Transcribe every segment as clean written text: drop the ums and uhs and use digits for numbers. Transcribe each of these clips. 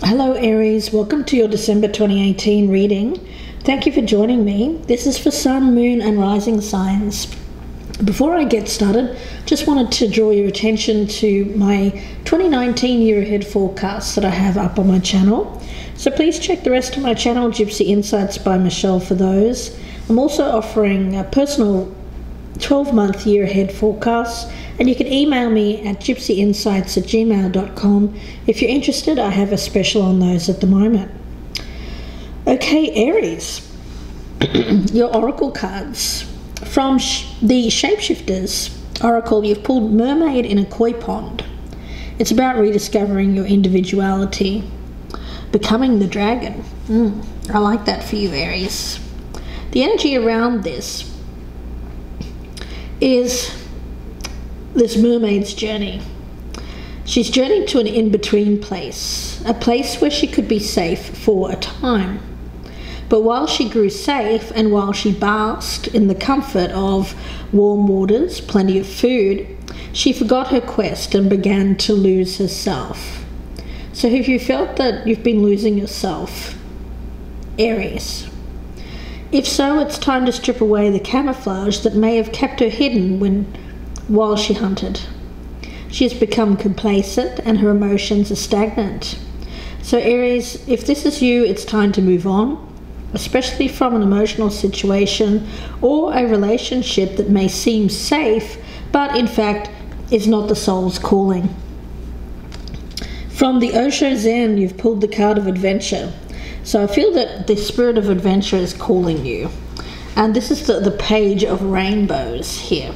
Hello Aries, welcome to your December 2018 reading. Thank you for joining me. This is for Sun, Moon and Rising signs. Before I get started, just wanted to draw your attention to my 2019 year ahead forecast that I have up on my channel. So please check the rest of my channel, Gypsy Insights by Michelle, for those. I'm also offering a personal 12-month year ahead forecasts, and you can email me at gypsyinsights@gmail.com. If you're interested, I have a special on those at the moment. Okay, Aries, your oracle cards. From the Shapeshifters oracle, you've pulled Mermaid in a Koi Pond. It's about rediscovering your individuality, becoming the dragon. I like that for you, Aries. The energy around this is this mermaid's journey. She's journeyed to an in-between place, a place where she could be safe for a time. But while she grew safe and while she basked in the comfort of warm waters, plenty of food, she forgot her quest and began to lose herself. So have you felt that you've been losing yourself, Aries? If so, it's time to strip away the camouflage that may have kept her hidden while she hunted. She has become complacent and her emotions are stagnant. So Aries, if this is you, it's time to move on, especially from an emotional situation or a relationship that may seem safe, but in fact is not the soul's calling. From the Osho Zen, you've pulled the card of adventure. So I feel that the spirit of adventure is calling you. And this is the page of rainbows here.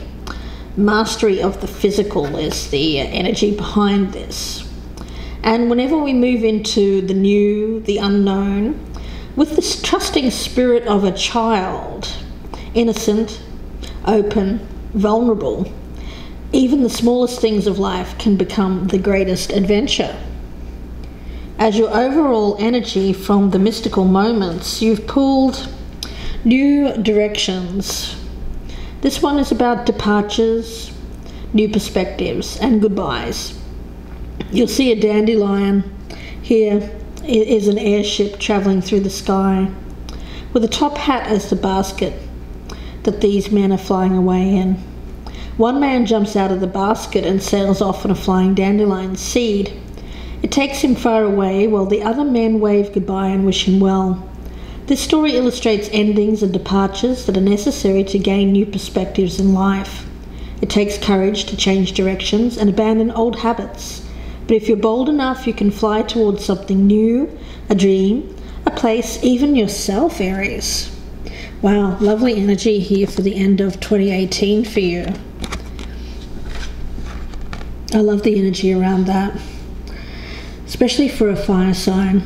Mastery of the physical is the energy behind this. And whenever we move into the new, the unknown, with this trusting spirit of a child, innocent, open, vulnerable, even the smallest things of life can become the greatest adventure. As your overall energy from the mystical moments, you've pulled new directions. This one is about departures, new perspectives, and goodbyes. You'll see a dandelion. Here is an airship traveling through the sky, with a top hat as the basket that these men are flying away in. One man jumps out of the basket and sails off on a flying dandelion seed. It takes him far away while the other men wave goodbye and wish him well. This story illustrates endings and departures that are necessary to gain new perspectives in life. It takes courage to change directions and abandon old habits. But if you're bold enough, you can fly towards something new, a dream, a place, even yourself, Aries. Wow, lovely energy here for the end of 2018 for you. I love the energy around that, especially for a fire sign.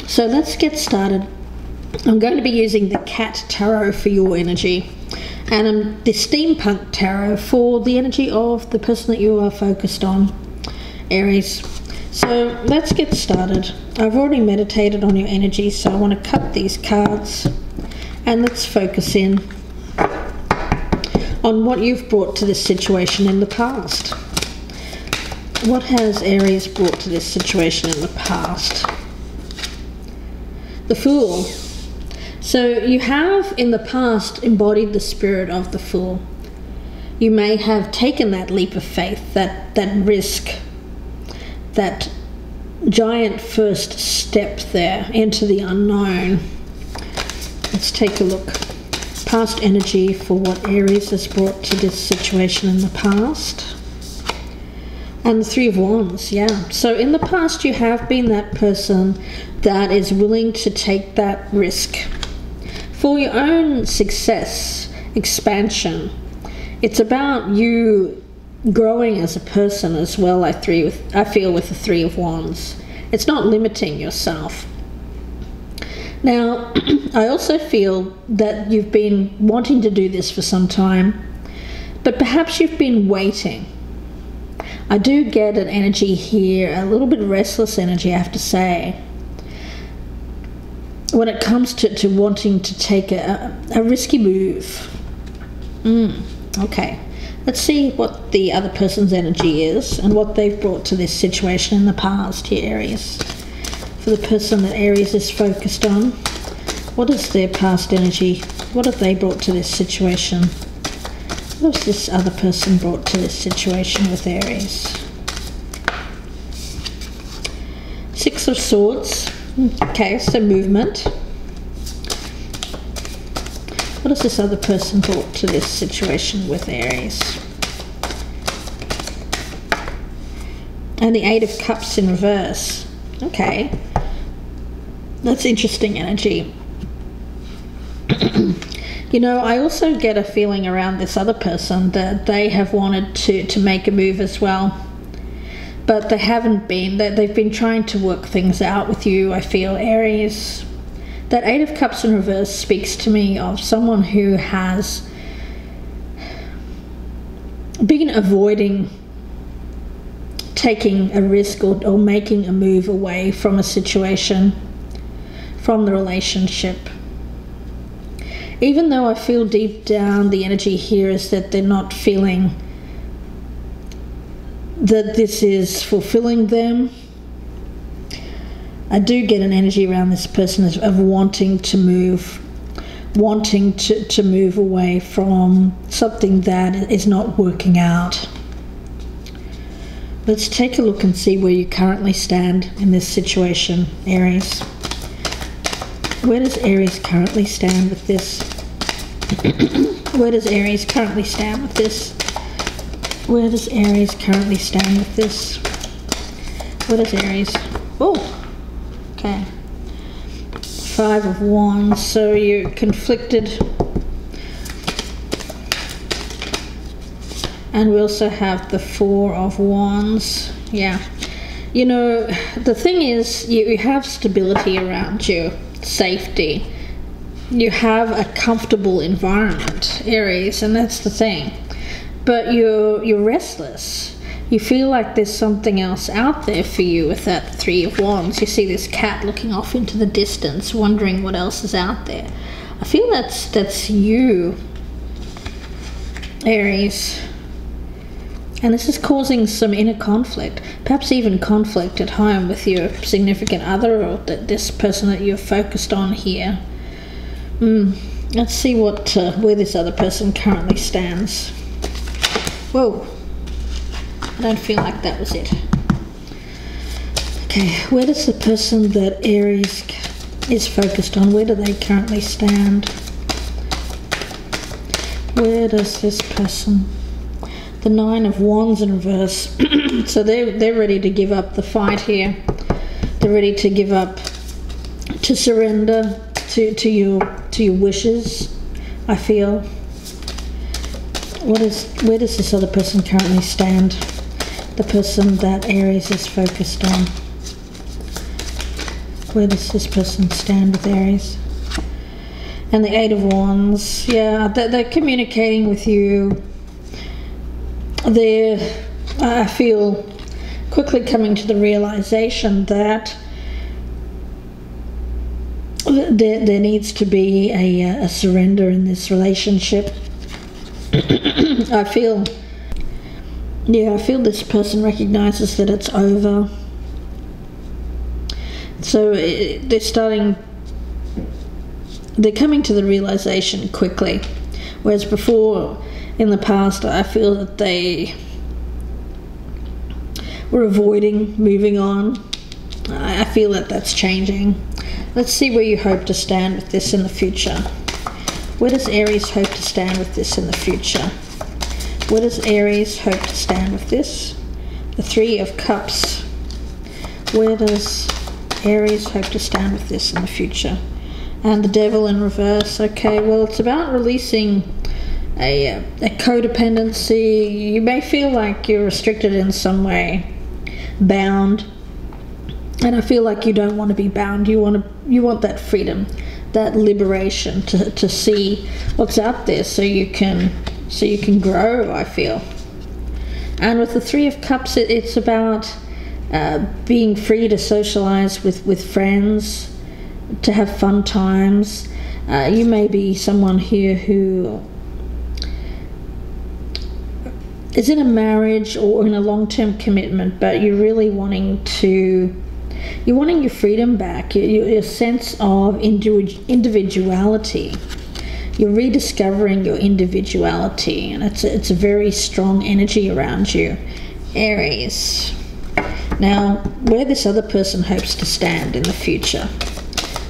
So let's get started. I'm going to be using the Cat Tarot for your energy, and the Steampunk Tarot for the energy of the person that you are focused on, Aries. So let's get started. I've already meditated on your energy, so I want to cut these cards and let's focus in on what you've brought to this situation in the past. What has Aries brought to this situation in the past? The Fool. So you have in the past embodied the spirit of the Fool. You may have taken that leap of faith, that risk, that giant first step there into the unknown. Let's take a look. Past energy for what Aries has brought to this situation in the past. And the Three of Wands, yeah. So in the past you have been that person that is willing to take that risk for your own success, expansion. It's about you growing as a person as well, I feel, with the Three of Wands. It's not limiting yourself. Now, I also feel that you've been wanting to do this for some time, but perhaps you've been waiting. I do get an energy here, a little bit restless energy, I have to say, when it comes to wanting to take a risky move. Okay, let's see what the other person's energy is and what they've brought to this situation in the past here, Aries. for the person that Aries is focused on. What is their past energy? What have they brought to this situation? What has this other person brought to this situation with Aries? Six of Swords. Okay, so movement. What has this other person brought to this situation with Aries? And the Eight of Cups in reverse. Okay. That's interesting energy. You know, I also get a feeling around this other person that they have wanted to make a move as well. But they haven't been. They've been trying to work things out with you, I feel, Aries. That Eight of Cups in reverse speaks to me of someone who has been avoiding taking a risk or making a move away from a situation, from the relationship. Even though I feel deep down the energy here is that they're not feeling that this is fulfilling them. I do get an energy around this person of wanting to move away from something that is not working out. Let's take a look and see where you currently stand in this situation, Aries. Where does Aries currently stand with this? Where does Aries currently stand with this? Where does Aries currently stand with this? Where does Aries... Oh, okay. Five of Wands, so you're conflicted. And we also have the Four of Wands. Yeah. You know, the thing is, you have stability around you, safety. You have a comfortable environment, Aries, and that's the thing. But you're restless. You feel like there's something else out there for you with that Three of Wands. You see this cat looking off into the distance, wondering what else is out there. I feel that's you, Aries. And this is causing some inner conflict, perhaps even conflict at home with your significant other or this person that you're focused on here. Let's see where this other person currently stands. Whoa, I don't feel like that was it. Okay, where does the person that Aries is focused on, where do they currently stand? Where does this person... The Nine of Wands in reverse. So they're ready to give up the fight here. They're ready to give up, to surrender to your wishes, I feel. Where does this other person currently stand? The person that Aries is focused on. Where does this person stand with Aries? And the Eight of Wands. Yeah, they're communicating with you. They're, I feel, quickly coming to the realization that there needs to be a surrender in this relationship. I feel this person recognizes that it's over. So they're coming to the realization quickly, whereas before, in the past, I feel that they were avoiding moving on. I feel that that's changing. Let's see where you hope to stand with this in the future. Where does Aries hope to stand with this in the future? Where does Aries hope to stand with this? The Three of Cups. Where does Aries hope to stand with this in the future? And the Devil in reverse. Okay, well, it's about releasing a codependency. You may feel like you're restricted in some way, bound, and I feel like you don't want to be bound. You want that freedom, that liberation to see what's out there, so you can grow, I feel. And with the Three of Cups, it's about being free to socialize with friends, to have fun times. You may be someone here who is in a marriage or in a long-term commitment, but you're really wanting to You're wanting your freedom back, your sense of individuality. You're rediscovering your individuality, and it's a very strong energy around you, Aries. Now, where this other person hopes to stand in the future.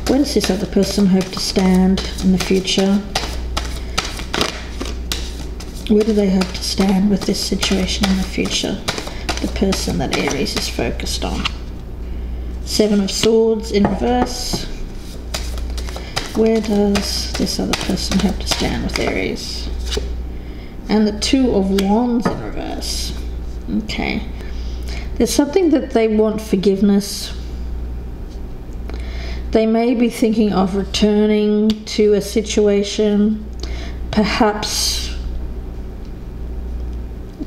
Where does this other person hope to stand in the future? Where do they hope to stand with this situation in the future? The person that Aries is focused on. 7 of Swords in reverse. Where does this other person hope to stand with Aries? And the 2 of Wands in reverse. Okay. There's something that they want forgiveness. They may be thinking of returning to a situation, perhaps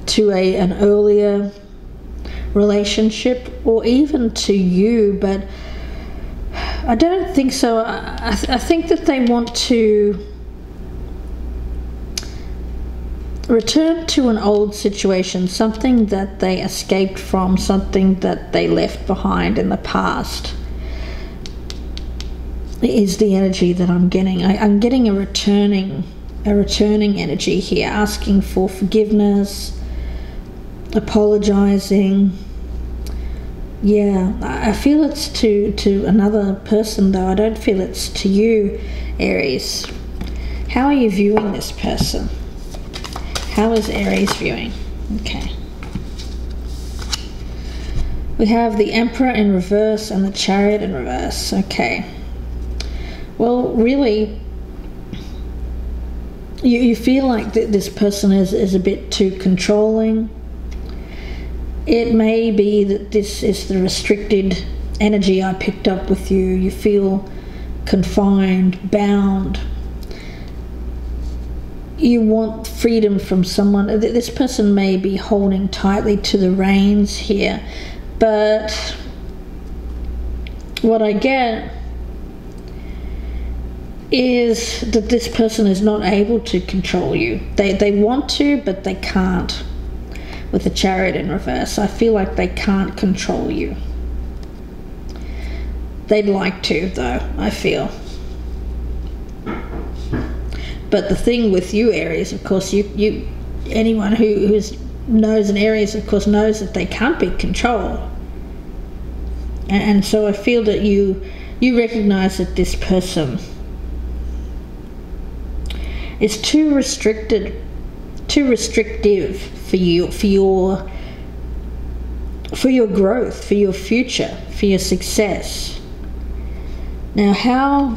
to an earlier relationship, or even to you, but I don't think so. I think that they want to return to an old situation, something that they escaped from, something that they left behind in the past, is the energy that I'm getting. I'm getting a returning energy here, asking for forgiveness, apologizing. Yeah, I feel it's to another person, though. I don't feel it's to you, Aries. How are you viewing this person? How is Aries viewing? Okay. We have the Emperor in reverse and the Chariot in reverse. Okay. Well, really, you feel like this person is a bit too controlling. It may be that this is the restricted energy I picked up with you. You feel confined, bound. You want freedom from someone. This person may be holding tightly to the reins here, but what I get is that this person is not able to control you. They want to, but they can't. With the Chariot in reverse, I feel like they can't control you. They'd like to, though, I feel. But the thing with you, Aries, of course, anyone who knows an Aries, of course, knows that they can't be controlled. And so I feel that you recognize that this person is too restrictive for you, for your growth, for your future, for your success. Now, how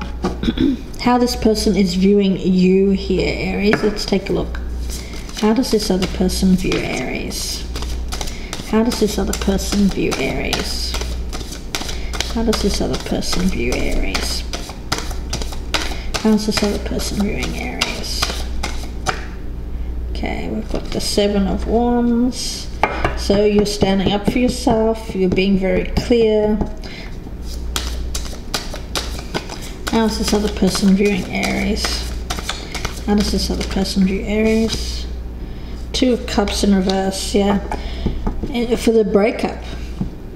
this person is viewing you here, Aries, let's take a look. How does this other person view Aries? How does this other person view Aries? How does this other person view Aries? How's this other person viewing Aries? Okay, we've got the 7 of Wands. So you're standing up for yourself. You're being very clear. How's this other person viewing Aries? How does this other person view Aries? 2 of Cups in reverse, yeah. And for the breakup,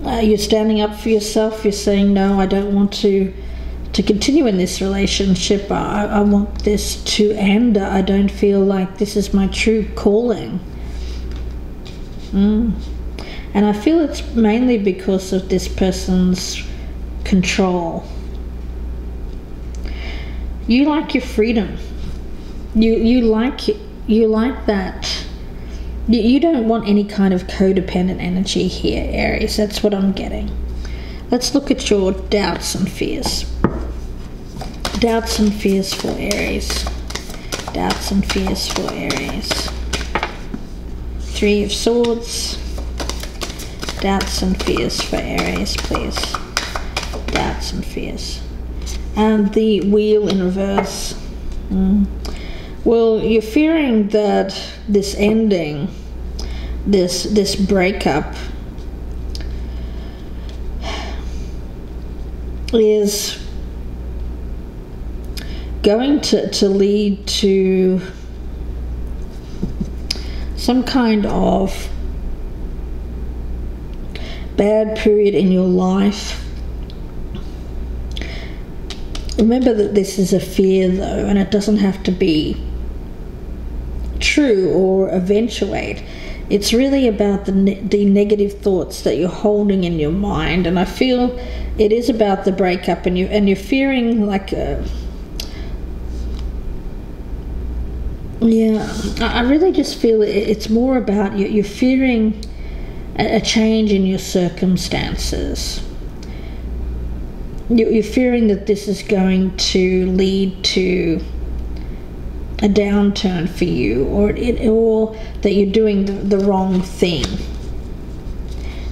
you're standing up for yourself. You're saying, no, I don't want to continue in this relationship. I want this to end. I don't feel like this is my true calling. And I feel it's mainly because of this person's control. You like your freedom. You like that. You don't want any kind of codependent energy here, Aries. That's what I'm getting. Let's look at your doubts and fears. Doubts and fears for Aries. Doubts and fears for Aries. 3 of Swords. Doubts and fears for Aries, please. Doubts and fears. And the Wheel in reverse. Well, you're fearing that this ending, this breakup, is going to lead to some kind of bad period in your life Remember that this is a fear though, and it doesn't have to be true or eventuate. It's really about the negative thoughts that you're holding in your mind, and I feel it is about the breakup, and you're fearing like I really just feel it's more about you're fearing a change in your circumstances. You're fearing that this is going to lead to a downturn for you, or that you're doing the wrong thing.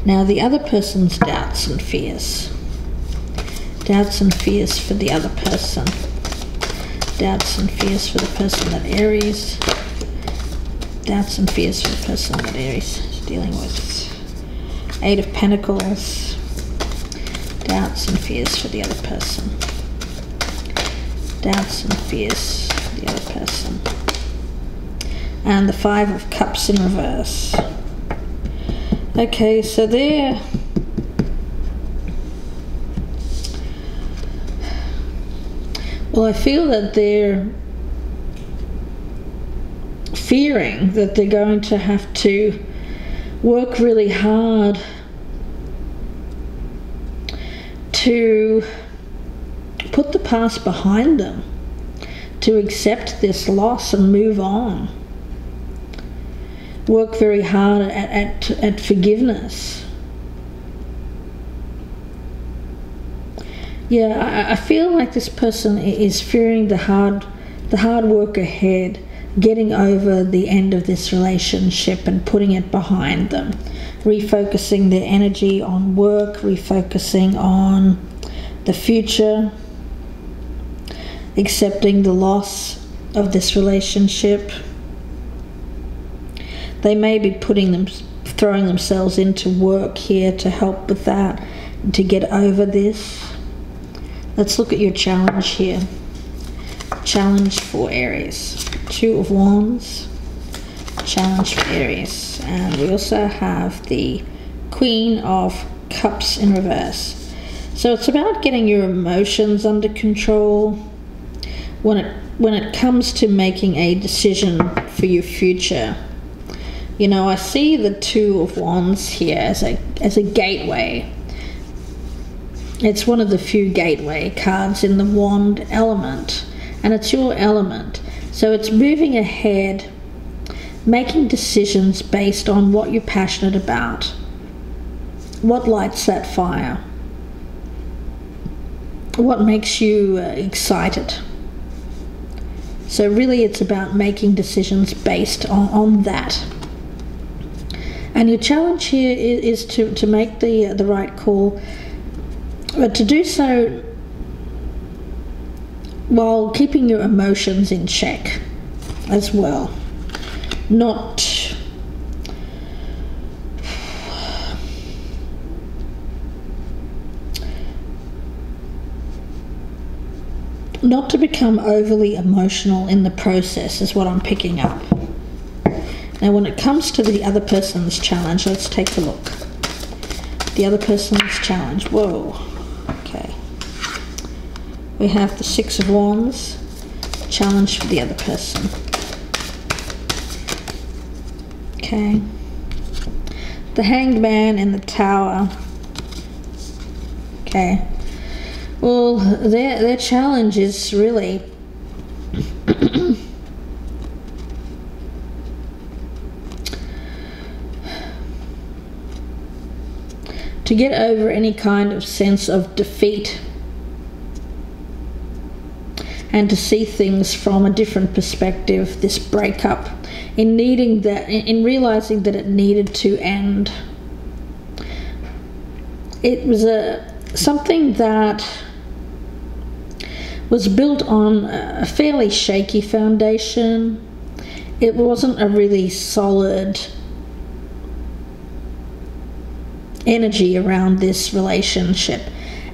Now the other person's doubts and fears. Doubts and fears for the other person. Doubts and fears for the person that Aries. Doubts and fears for the person that Aries is dealing with. 8 of Pentacles. Doubts and fears for the other person. Doubts and fears for the other person. And the 5 of Cups in reverse. Okay, so there. Well, I feel that they're fearing that they're going to have to work really hard to put the past behind them, to accept this loss and move on. Work very hard at forgiveness. Yeah, I feel like this person is fearing the hard work ahead, getting over the end of this relationship and putting it behind them, refocusing their energy on work, refocusing on the future, accepting the loss of this relationship. They may be throwing themselves into work here to help with that, to get over this. Let's look at your challenge here. Challenge for Aries. 2 of Wands. Challenge for Aries. And we also have the Queen of Cups in reverse. So it's about getting your emotions under control when it comes to making a decision for your future. You know, I see the 2 of Wands here as a gateway. It's one of the few gateway cards in the wand element, and it's your element. So it's moving ahead, making decisions based on what you're passionate about, what lights that fire, what makes you excited. So really it's about making decisions based on that. And your challenge here is to make the right call, but to do so while keeping your emotions in check as well. Not to become overly emotional in the process is what I'm picking up. Now when it comes to the other person's challenge, let's take a look. The other person's challenge. Whoa. Okay. We have the 6 of Wands. Challenge for the other person. Okay. The Hanged Man in the Tower. Okay. Well, their challenge is really to get over any kind of sense of defeat and to see things from a different perspective, this breakup, in realizing that it needed to end. It was something that was built on a fairly shaky foundation. It wasn't a really solid energy around this relationship,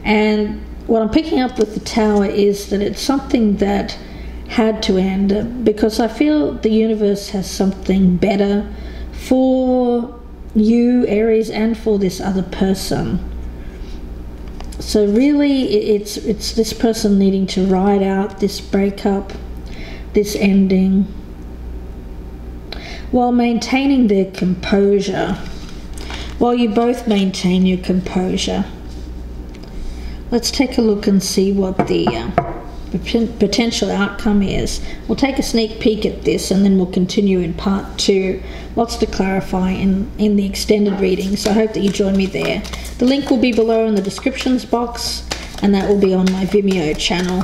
and what I'm picking up with the Tower is that it's something that had to end, because I feel the universe has something better for you, Aries, and for this other person. So really, it's this person needing to ride out this breakup, this ending, while maintaining their composure. While you both maintain your composure. Let's take a look and see what the potential outcome is. We'll take a sneak peek at this and then we'll continue in part 2. Lots to clarify in the extended reading, so I hope that you join me there. The link will be below in the descriptions box, and that will be on my Vimeo channel.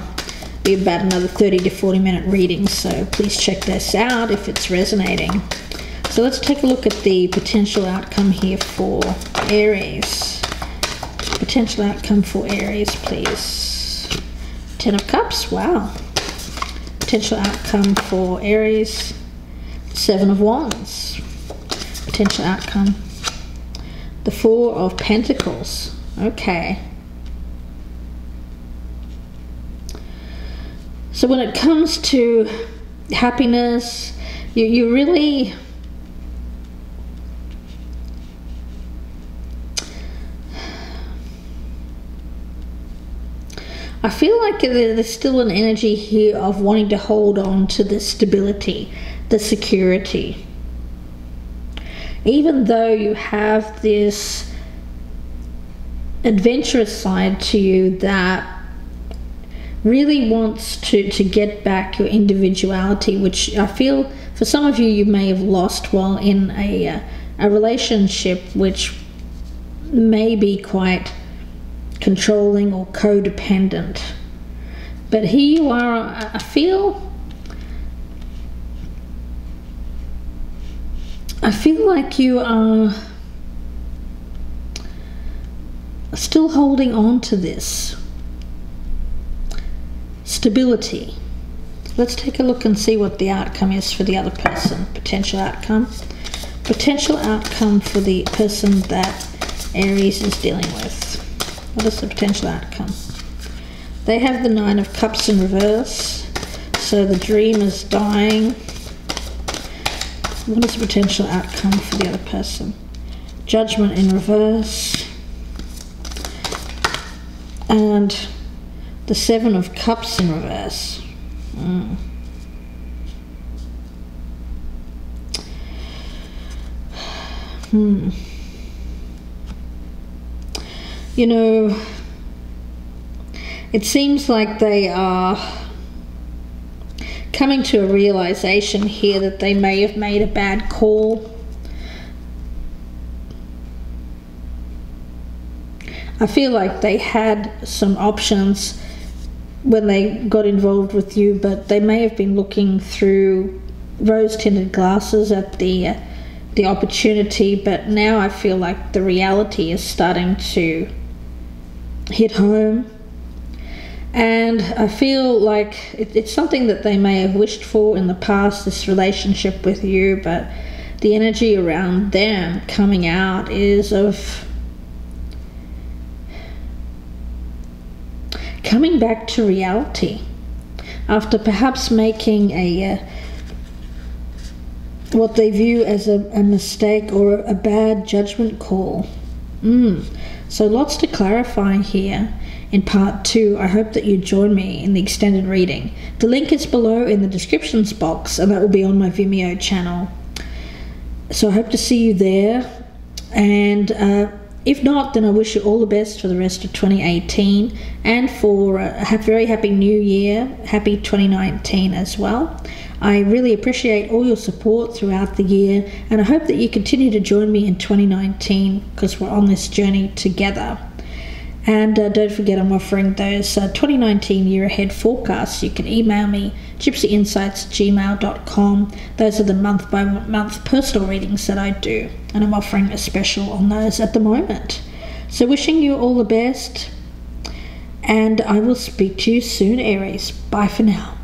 Be about another 30 to 40 minute reading, so please check this out if it's resonating. So let's take a look at the potential outcome here for Aries. Potential outcome for Aries, please. 10 of Cups, wow. Potential outcome for Aries. 7 of Wands. Potential outcome. The 4 of Pentacles. Okay. So when it comes to happiness, you really... I feel like there's still an energy here of wanting to hold on to the stability, the security. Even though you have this adventurous side to you that really wants to get back your individuality, which I feel for some of you, you may have lost while in a relationship which may be quite controlling or codependent. But here you are, I feel like you are still holding on to this stability. Let's take a look and see what the outcome is for the other person. Potential outcome. Potential outcome for the person that Aries is dealing with. What is the potential outcome? They have the 9 of Cups in reverse. So the dream is dying. What is the potential outcome for the other person? Judgment in reverse. And the 7 of Cups in reverse. You know, it seems like they are coming to a realization here that they may have made a bad call. I feel like they had some options when they got involved with you, but they may have been looking through rose-tinted glasses at the opportunity, but now I feel like the reality is starting to hit home, and I feel like it's something that they may have wished for in the past, this relationship with you, but the energy around them coming out is of coming back to reality after perhaps making what they view as a mistake or a bad judgment call. So lots to clarify here in part 2. I hope that you join me in the extended reading. The link is below in the descriptions box, and that will be on my Vimeo channel. So I hope to see you there, and if not, then I wish you all the best for the rest of 2018, and for a very happy new year, happy 2019 as well. I really appreciate all your support throughout the year, and I hope that you continue to join me in 2019 because we're on this journey together. And don't forget, I'm offering those 2019 year ahead forecasts. You can email me, gypsyinsights@gmail.com. Those are the month by month personal readings that I do, and I'm offering a special on those at the moment. So wishing you all the best, and I will speak to you soon, Aries. Bye for now.